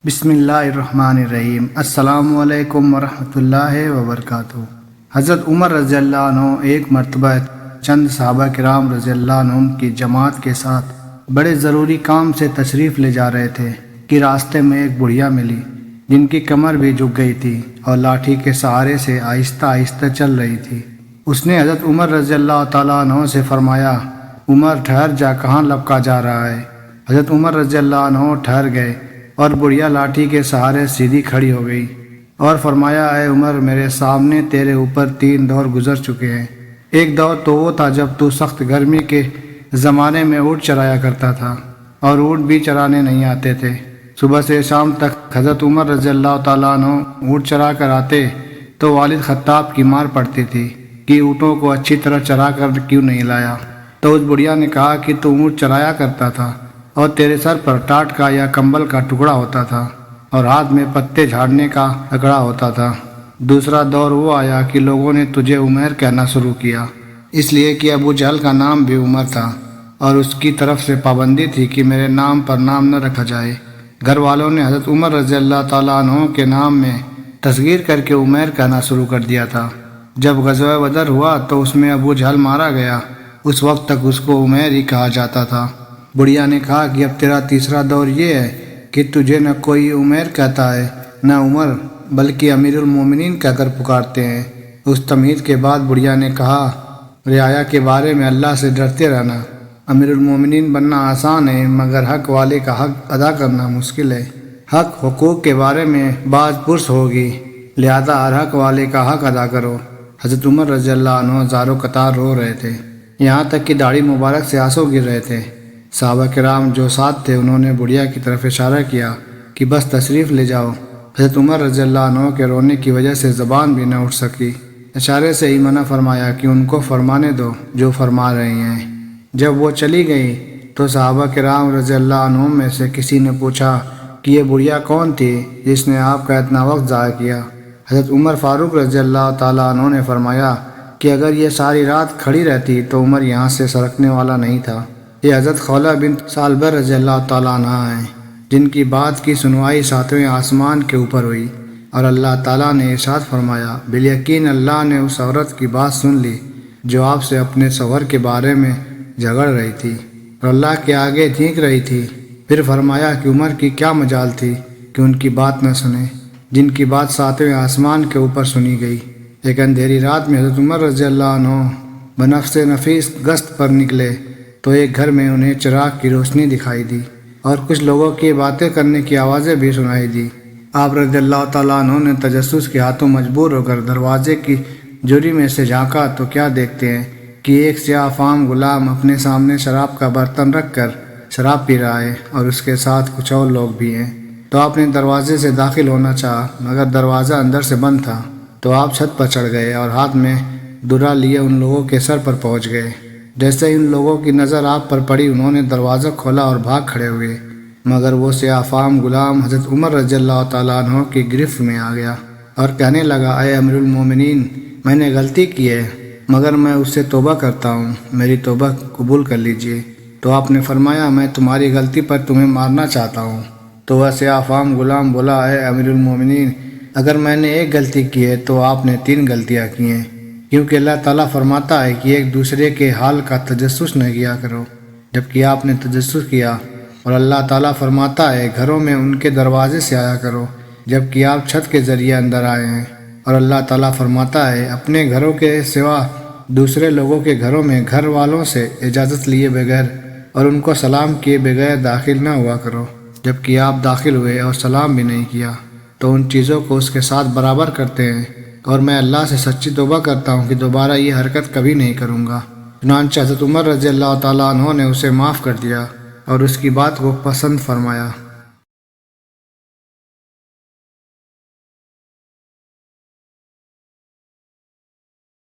بسم اللہ الرحمن الرحیم۔ السلام علیکم ورحمۃ اللہ وبرکاتہ۔ حضرت عمر رضی اللہ عنہ ایک مرتبہ چند صحابہ کرام رضی اللہ عنہم کی جماعت کے ساتھ بڑے ضروری کام سے تشریف لے جا رہے تھے کہ راستے میں ایک بڑھیا ملی جن کی کمر بھی جھک گئی تھی اور لاٹھی کے سہارے سے آہستہ آہستہ چل رہی تھی۔ اس نے حضرت عمر رضی اللہ تعالیٰ عنہ سے فرمایا، عمر ٹھہر جا، کہاں لپکا جا رہا ہے؟ حضرت عمر رضی اللہ عنہ ٹھہر گئے اور بڑھیا لاٹھی کے سہارے سیدھی کھڑی ہو گئی اور فرمایا، اے عمر، میرے سامنے تیرے اوپر 3 دور گزر چکے ہیں۔ ایک دور تو وہ تھا جب تو سخت گرمی کے زمانے میں اونٹ چرایا کرتا تھا اور اونٹ بھی چرانے نہیں آتے تھے۔ صبح سے شام تک حضرت عمر رضی اللہ تعالیٰ عنہ اونٹ چرا کر آتے تو والد خطاب کی مار پڑتی تھی کہ اونٹوں کو اچھی طرح چرا کر کیوں نہیں لایا۔ تو اس بڑھیا نے کہا کہ تو اونٹ چرایا کرتا تھا اور تیرے سر پر ٹاٹ کا یا کمبل کا ٹکڑا ہوتا تھا اور ہاتھ میں پتے جھاڑنے کا اکڑا ہوتا تھا۔ دوسرا دور وہ آیا کہ لوگوں نے تجھے عمیر کہنا شروع کیا، اس لیے کہ ابو جہل کا نام بھی عمر تھا اور اس کی طرف سے پابندی تھی کہ میرے نام پر نام نہ رکھا جائے۔ گھر والوں نے حضرت عمر رضی اللہ تعالیٰ عنہ کے نام میں تصغیر کر کے عمیر کہنا شروع کر دیا تھا۔ جب غزوہ بدر ہوا تو اس میں ابو جہل مارا گیا، اس وقت تک اس کو عمیر ہی کہا جاتا تھا۔ بڑھیا نے کہا کہ اب تیرا تیسرا دور یہ ہے کہ تجھے نہ کوئی عمیر کہتا ہے نہ عمر، بلکہ امیر المومنین کہہ کر پکارتے ہیں۔ اس تمہید کے بعد بڑھیا نے کہا، رعایا کے بارے میں اللہ سے ڈرتے رہنا۔ امیر المومنین بننا آسان ہے مگر حق والے کا حق ادا کرنا مشکل ہے۔ حق حقوق کے بارے میں باز پرس ہوگی، لہذا ہر حق والے کا حق ادا کرو۔ حضرت عمر رضی اللہ عنہ زارو قطار رو رہے تھے، یہاں تک کہ داڑھی مبارک سے آنسو گر رہے تھے۔ صحابہ کرام جو ساتھ تھے انہوں نے بڑھیا کی طرف اشارہ کیا کہ بس تشریف لے جاؤ۔ حضرت عمر رضی اللہ عنہ کے رونے کی وجہ سے زبان بھی نہ اٹھ سکی، اشارے سے ہی منع فرمایا کہ ان کو فرمانے دو جو فرما رہی ہیں۔ جب وہ چلی گئی تو صحابہ کرام رضی اللہ عنہ میں سے کسی نے پوچھا کہ یہ بڑھیا کون تھی جس نے آپ کا اتنا وقت ضائع کیا؟ حضرت عمر فاروق رضی اللہ تعالیٰ عنہ نے فرمایا کہ اگر یہ ساری رات کھڑی رہتی تو عمر یہاں سے سرکنے والا نہیں تھا۔ یہ حضرت خولہ بنت سالبہ رضی اللہ تعالیٰ عنہ ہیں جن کی بات کی سنوائی 7ویں آسمان کے اوپر ہوئی اور اللہ تعالیٰ نے ارشاد فرمایا، بالیقین اللہ نے اس عورت کی بات سن لی جو آپ سے اپنے شوہر کے بارے میں جھگڑ رہی تھی اور اللہ کے آگے چیخ رہی تھی۔ پھر فرمایا کہ عمر کی کیا مجال تھی کہ ان کی بات نہ سنے جن کی بات 7ویں آسمان کے اوپر سنی گئی۔ ایک اندھیری رات میں حضرت عمر رضی اللہ عنہ بنفس نفیس گشت پر نکلے تو ایک گھر میں انہیں چراغ کی روشنی دکھائی دی اور کچھ لوگوں کی باتیں کرنے کی آوازیں بھی سنائی دی۔ آپ رضی اللہ تعالیٰ عنہ نے تجسس کے ہاتھوں مجبور ہو کر دروازے کی جوری میں سے جھانکا تو کیا دیکھتے ہیں کہ ایک سیاہ فام غلام اپنے سامنے شراب کا برتن رکھ کر شراب پی رہا ہے اور اس کے ساتھ کچھ اور لوگ بھی ہیں۔ تو آپ نے دروازے سے داخل ہونا چاہا مگر دروازہ اندر سے بند تھا، تو آپ چھت پر چڑھ گئے اور ہاتھ میں درا لیے ان لوگوں کے سر پر پہنچ گئے۔ جیسے ان لوگوں کی نظر آپ پر پڑی انہوں نے دروازہ کھولا اور بھاگ کھڑے ہوئے، مگر وہ سیاہ فام غلام حضرت عمر رضی اللہ تعالیٰ عنہ کی گرفت میں آ گیا اور کہنے لگا، اے امیر المومنین، میں نے غلطی کی ہے مگر میں اس سے توبہ کرتا ہوں، میری توبہ قبول کر لیجئے۔ تو آپ نے فرمایا، میں تمہاری غلطی پر تمہیں مارنا چاہتا ہوں۔ تو وہ سیاہ فام غلام بولا، اے امیر المومنین، اگر میں نے ایک غلطی کی ہے تو آپ نے 3 غلطیاں کی ہیں، کیونکہ اللہ تعالیٰ فرماتا ہے کہ ایک دوسرے کے حال کا تجسس نہ کیا کرو، جبکہ آپ نے تجسس کیا، اور اللہ تعالیٰ فرماتا ہے گھروں میں ان کے دروازے سے آیا کرو، جبکہ آپ چھت کے ذریعے اندر آئے ہیں، اور اللہ تعالیٰ فرماتا ہے اپنے گھروں کے سوا دوسرے لوگوں کے گھروں میں گھر والوں سے اجازت لیے بغیر اور ان کو سلام کیے بغیر داخل نہ ہوا کرو، جبکہ آپ داخل ہوئے اور سلام بھی نہیں کیا تو ان چیزوں کو اس کے ساتھ برابر کرتے ہیں، اور میں اللہ سے سچی توبہ کرتا ہوں کہ دوبارہ یہ حرکت کبھی نہیں کروں گا۔ چنانچہ حضرت عمر رضی اللہ تعالیٰ عنہ نے اسے معاف کر دیا اور اس کی بات کو پسند فرمایا۔